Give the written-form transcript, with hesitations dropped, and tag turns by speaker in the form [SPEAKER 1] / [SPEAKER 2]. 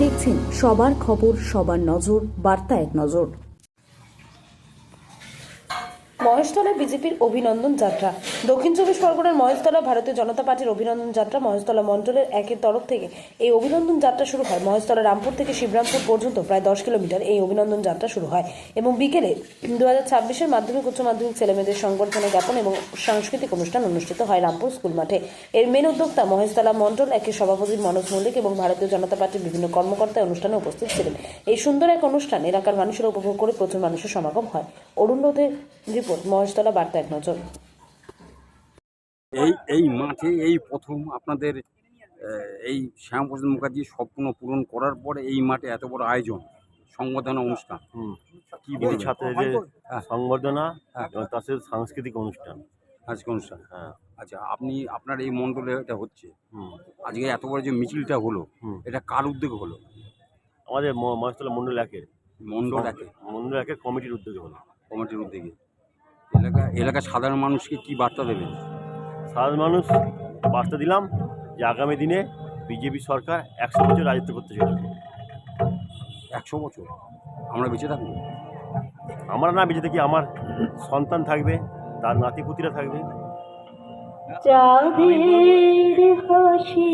[SPEAKER 1] দেখছেন সবার খবর, সবার নজর, বার্তা এক নজর। মহেশতলা বিজেপির অভিনন্দন যাত্রা। দক্ষিণ চব্বিশ পরগনার মহেশতলা ভারতীয় জনতা পার্টির অভিনন্দন যাত্রা মহেশতলা মণ্ডলের একের তরফ থেকে এই অভিনন্দন যাত্রা শুরু হয়। মহেশতলা রামপুর থেকে শিবরামপুর পর্যন্ত প্রায় 10 কিলোমিটার এই অভিনন্দন যাত্রা শুরু হয় এবং বিকেলে 2026-এর মাধ্যমিক উচ্চ মাধ্যমিক ছেলেমেয়েদের সংবর্ধনা জ্ঞাপন এবং সাংস্কৃতিক অনুষ্ঠান অনুষ্ঠিত হয় রামপুর স্কুল মাঠে। এর মেন উদ্যোক্তা মহেশতলা মণ্ডল একের সভাপতি মনোজ মল্লিক এবং ভারতীয় জনতা পার্টির বিভিন্ন কর্মকর্তা অনুষ্ঠানে উপস্থিত ছিলেন। এই সুন্দর এক অনুষ্ঠান এলাকার মানুষেরা উপভোগ করে প্রচুর মানুষের সমাগম হয়। অরুণ রোধের রিপোর্ট, মহেশতলা বার্তা এক নজর।
[SPEAKER 2] এই মাঠে এই প্রথম আপনাদের এই শ্যামাপ্রসাদ মুখার্জির স্বপ্ন পূরণ করার পরে এই মাঠে এত বড় আয়োজন, সংবর্ধনা অনুষ্ঠান।
[SPEAKER 3] কি বলি ছাত্রদের সংবর্ধনা
[SPEAKER 2] হ্যাঁ।
[SPEAKER 3] এবং তার সাথে সাংস্কৃতিক অনুষ্ঠান।
[SPEAKER 2] আজকে অনুষ্ঠান।
[SPEAKER 3] হ্যাঁ।
[SPEAKER 2] আচ্ছা, আপনার এই মণ্ডলে এটা হচ্ছে,
[SPEAKER 3] হুম
[SPEAKER 2] আজকে এত বড় যে মিছিলটা হলো,
[SPEAKER 3] হুম
[SPEAKER 2] এটা কার উদ্যোগে হলো?
[SPEAKER 3] আমাদের মহেশতলা মণ্ডল একের
[SPEAKER 2] মণ্ডল একে
[SPEAKER 3] কমিটির উদ্যোগে হলো।
[SPEAKER 2] কমিটির উদ্যোগে এলাকার সাধারণ মানুষকে কি বার্তা দেবেন?
[SPEAKER 3] সাধারণ মানুষ বার্তা দিলাম যে আগামী দিনে বিজেপি সরকার 100 বছর রাজত্ব করতে চলেছে।
[SPEAKER 2] 100 বছর আমরা বেঁচে থাকবো?
[SPEAKER 3] আমরা না বেঁচে থাকি, আমার সন্তান থাকবে, তার নাতিপুতিরা থাকবে।
[SPEAKER 4] চাঁদের হাসি